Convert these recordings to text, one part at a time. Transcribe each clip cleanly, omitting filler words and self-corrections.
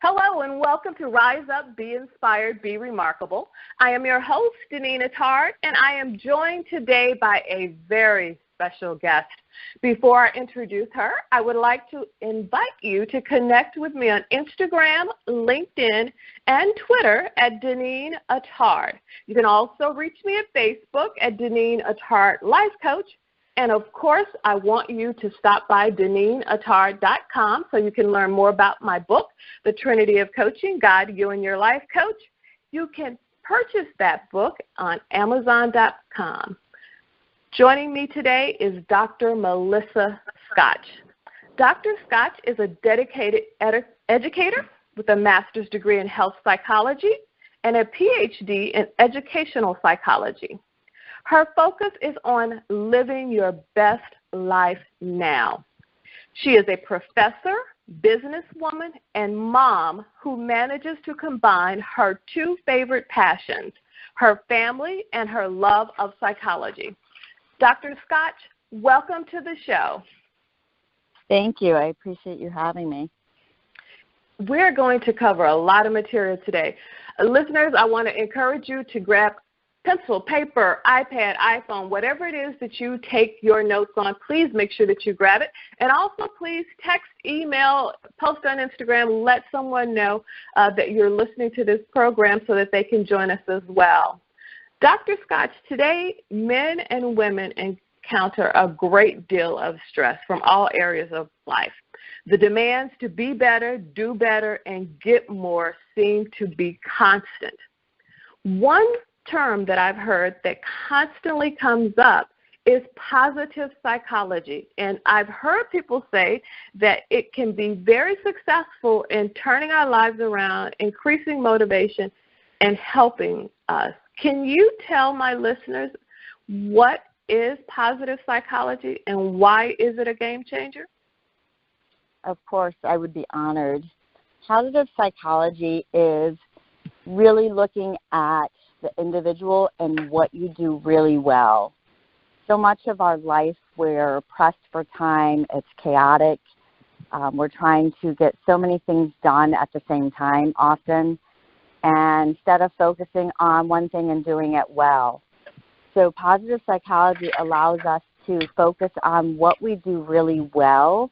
Hello and welcome to Rise Up, Be Inspired, Be Remarkable. I am your host, Deneen Attard, and I am joined today by a very special guest. Before I introduce her, I would like to invite you to connect with me on Instagram, LinkedIn, and Twitter at Deneen Attard. You can also reach me at Facebook at Deneen Attard Life Coach. And, of course, I want you to stop by DeneenAttard.com so you can learn more about my book, The Trinity of Coaching, Guide You and Your Life Coach. You can purchase that book on Amazon.com. Joining me today is Dr. Melissa Scotch. Dr. Scotch is a dedicated educator with a master's degree in health psychology and a PhD in educational psychology. Her focus is on living your best life now. She is a professor, businesswoman, and mom who manages to combine her two favorite passions, her family and her love of psychology. Dr. Scotch, welcome to the show. Thank you. I appreciate you having me. We're going to cover a lot of material today. Listeners, I want to encourage you to grab pencil, paper, iPad, iPhone, whatever it is that you take your notes on, please make sure that you grab it. And also, please text, email, post on Instagram, let someone know that you're listening to this program so that they can join us as well. Dr. Scotch, today men and women encounter a great deal of stress from all areas of life. The demands to be better, do better, and get more seem to be constant. One term that I've heard that constantly comes up is positive psychology. And I've heard people say that it can be very successful in turning our lives around, increasing motivation, and helping us. Can you tell my listeners what is positive psychology and why is it a game changer? Of course, I would be honored. Positive psychology is really looking at the individual and what you do really well. So much of our life, we're pressed for time. It's chaotic. We're trying to get so many things done at the same time often, and instead of focusing on one thing and doing it well. So positive psychology allows us to focus on what we do really well,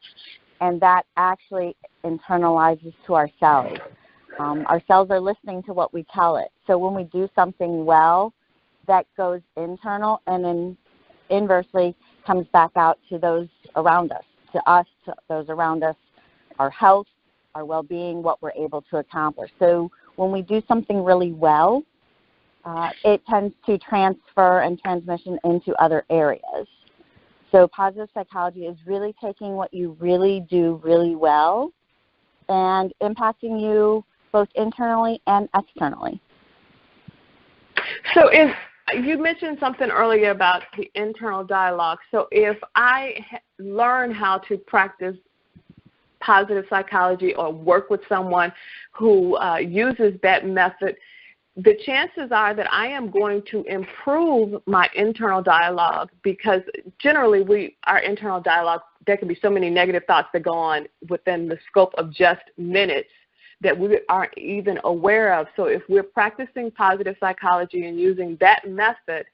and that actually internalizes to ourselves. Our cells are listening to what we tell it. So when we do something well, that goes internal and inversely comes back out to those around us, to those around us, our health, our well-being, what we're able to accomplish. So when we do something really well, it tends to transfer and transmission into other areas. So positive psychology is really taking what you really do really well and impacting you both internally and externally. So if you mentioned something earlier about the internal dialogue. So if I learn how to practice positive psychology or work with someone who uses that method, the chances are that I am going to improve my internal dialogue, because generally our internal dialogue, there can be so many negative thoughts that go on within the scope of just minutes that we aren't even aware of. So if we're practicing positive psychology and using that method,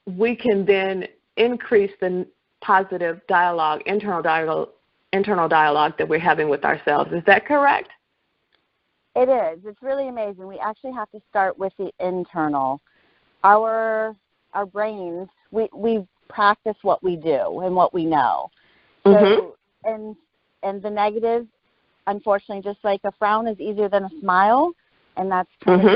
we can then increase the positive dialogue, internal dialogue that we're having with ourselves. Is that correct? It is. It's really amazing. We actually have to start with the internal. Our brains, we practice what we do and what we know. So, and the negative, unfortunately, just like a frown is easier than a smile, and that's kind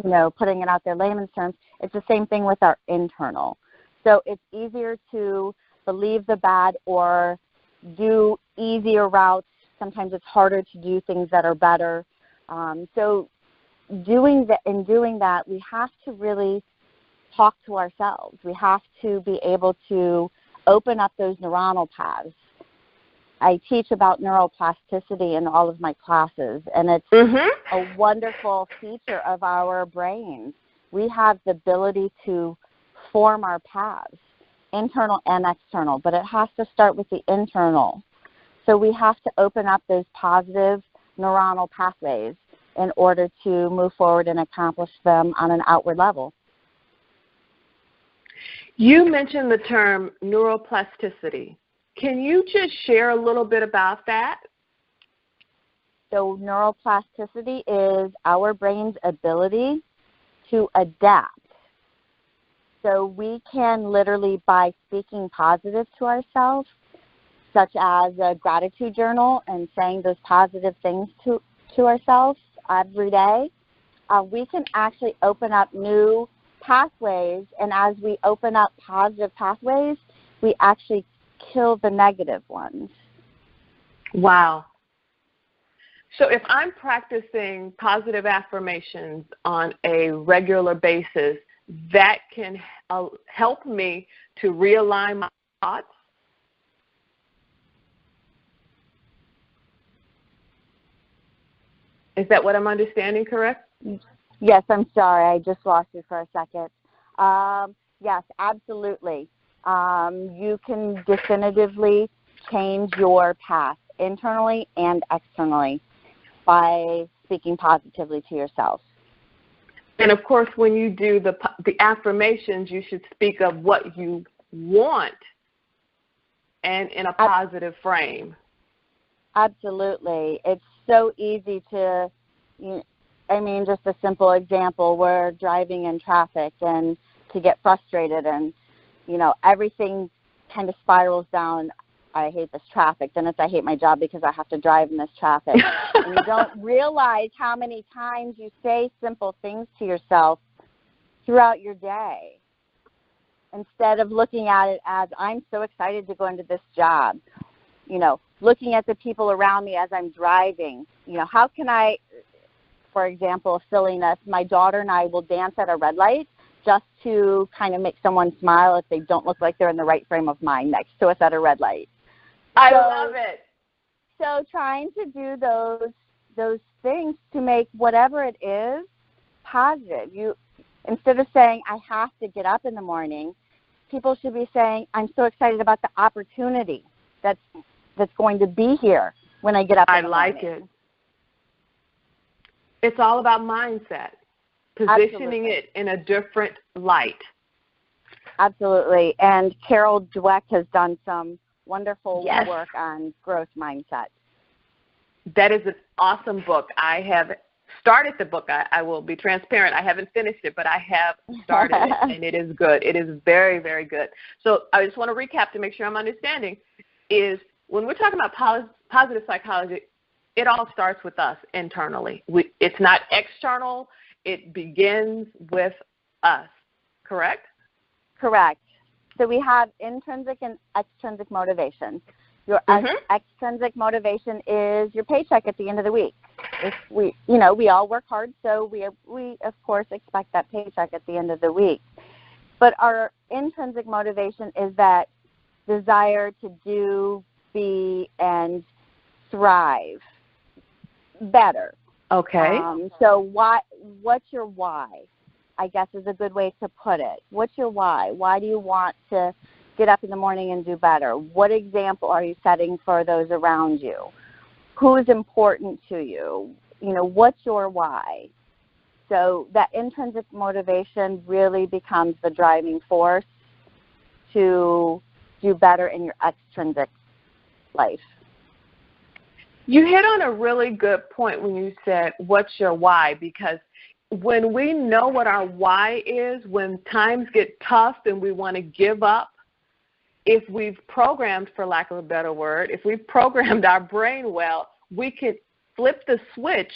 of, putting it out there layman's terms, it's the same thing with our internal. So it's easier to believe the bad or do easier routes. Sometimes it's harder to do things that are better. So doing that, we have to really talk to ourselves. We have to be able to open up those neuronal paths. I teach about neuroplasticity in all of my classes, and it's a wonderful feature of our brains. We have the ability to form our paths, internal and external, but it has to start with the internal. So we have to open up those positive neuronal pathways in order to move forward and accomplish them on an outward level. You mentioned the term neuroplasticity. Can you just share a little bit about that? So neuroplasticity is our brain's ability to adapt. So we can literally, by speaking positive to ourselves, such as a gratitude journal and saying those positive things to ourselves every day, we can actually open up new pathways. And as we open up positive pathways, we actually kill the negative ones. Wow. So if I'm practicing positive affirmations on a regular basis, that can help me to realign my thoughts? Is that what I'm understanding correct? Yes, I'm sorry. I just lost you for a second. Yes, absolutely. You can definitively change your path internally and externally by speaking positively to yourself. And, of course, when you do the affirmations, you should speak of what you want and in a positive frame. Absolutely. It's so easy to, just a simple example, we're driving in traffic and to get frustrated and, everything kind of spirals down. I hate this traffic. Then it's I hate my job because I have to drive in this traffic. And you don't realize how many times you say simple things to yourself throughout your day instead of looking at it as I'm so excited to go into this job. Looking at the people around me as I'm driving. How can I, for example, silliness, my daughter and I will dance at a red light just to kind of make someone smile if they don't look like they're in the right frame of mind next to us at a red light. I love it. So trying to do those things to make whatever it is positive. Instead of saying, I have to get up in the morning, people should be saying, I'm so excited about the opportunity that's going to be here when I get up in the morning. I like it. It's all about mindset, positioning it in a different light. Absolutely. And Carol Dweck has done some wonderful work on growth mindset. That is an awesome book. I have started the book. I will be transparent. I haven't finished it, but I have started it, and it is good. It is very, very good. So I just want to recap to make sure I'm understanding is when we're talking about positive psychology, it all starts with us internally. It's not external. It begins with us, correct? Correct. So we have intrinsic and extrinsic motivation. Your extrinsic motivation is your paycheck at the end of the week. If we all work hard, so we of course expect that paycheck at the end of the week. But our intrinsic motivation is that desire to do, be, and thrive better. Okay. So what's your why? I guess is a good way to put it. What's your why? Why do you want to get up in the morning and do better? What example are you setting for those around you? Who is important to you? What's your why? So that intrinsic motivation really becomes the driving force to do better in your extrinsic life. You hit on a really good point when you said, what's your why? Because when we know what our why is, when times get tough and we want to give up, if we've programmed, for lack of a better word, if we've programmed our brain well, we can flip the switch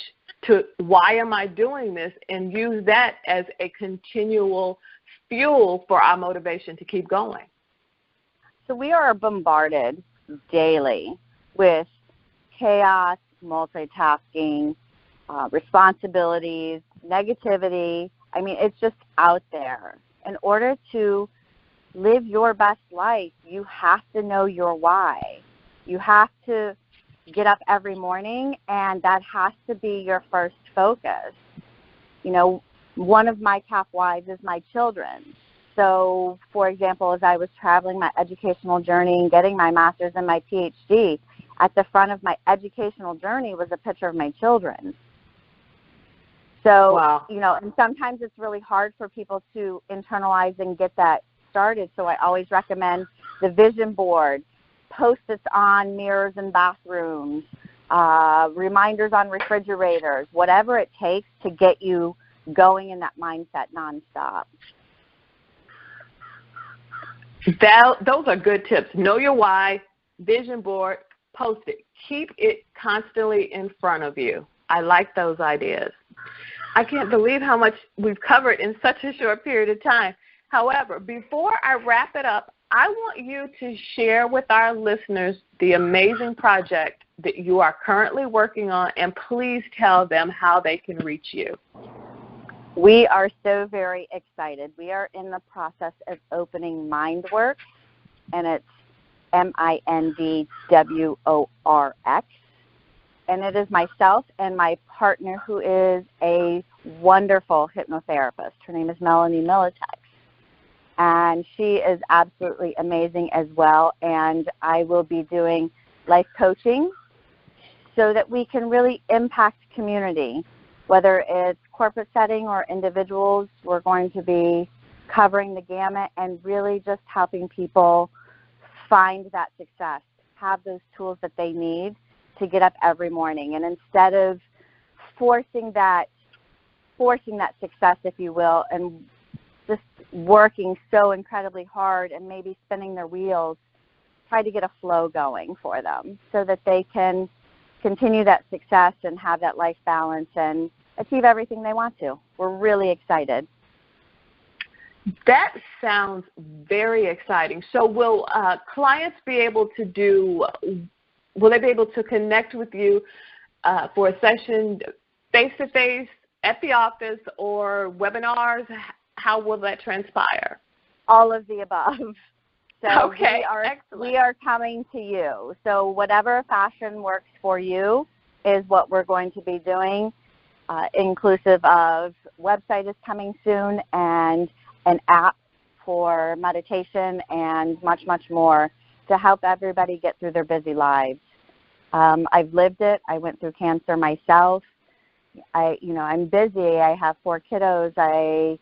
to why am I doing this and use that as a continual fuel for our motivation to keep going. So we are bombarded daily with chaos, multitasking, responsibilities, negativity. I mean, it's just out there. In order to live your best life, you have to know your why. You have to get up every morning, and that has to be your first focus. One of my top whys is my children. So, for example, as I was traveling my educational journey and getting my master's and my PhD, at the front of my educational journey was a picture of my children. So, wow. you know, and sometimes it's really hard for people to internalize and get that started. So I always recommend the vision board, Post-its on mirrors in bathrooms, reminders on refrigerators, whatever it takes to get you going in that mindset nonstop. Those are good tips. Know your why, vision board, post it. Keep it constantly in front of you. I like those ideas. I can't believe how much we've covered in such a short period of time. However, before I wrap it up, I want you to share with our listeners the amazing project that you are currently working on, and please tell them how they can reach you. We are so very excited. We are in the process of opening Mindworx, and it's Mindworx. And it is myself and my partner, who is a wonderful hypnotherapist. Her name is Melanie Militex. And she is absolutely amazing as well. And I will be doing life coaching so that we can really impact community. Whether it's corporate setting or individuals, we're going to be covering the gamut and really just helping people find that success, have those tools that they need to get up every morning. And instead of forcing that success, if you will, and just working so incredibly hard and maybe spinning their wheels, try to get a flow going for them so that they can continue that success and have that life balance and achieve everything they want to. We're really excited. That sounds very exciting. So will clients be able to will they be able to connect with you for a session face-to-face at the office or webinars? How will that transpire? All of the above. So okay, we are coming to you. So whatever fashion works for you is what we're going to be doing, inclusive of website is coming soon and an app for meditation and much, much more to help everybody get through their busy lives. I've lived it. I went through cancer myself. I'm busy. I have 4 kiddos. I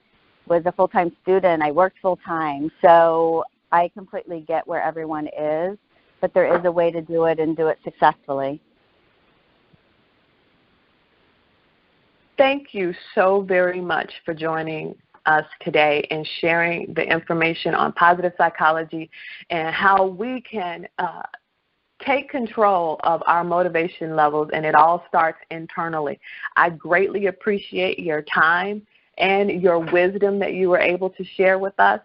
was a full-time student. I worked full-time. So I completely get where everyone is, but there is a way to do it and do it successfully. Thank you so very much for joining us today and sharing the information on positive psychology and how we can take control of our motivation levels, and it all starts internally. I greatly appreciate your time and your wisdom that you were able to share with us.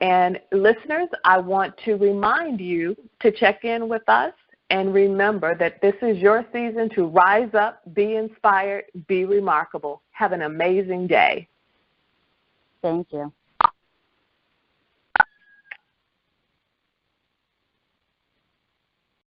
And listeners, I want to remind you to check in with us and remember that this is your season to rise up, be inspired, be remarkable. Have an amazing day. Thank you.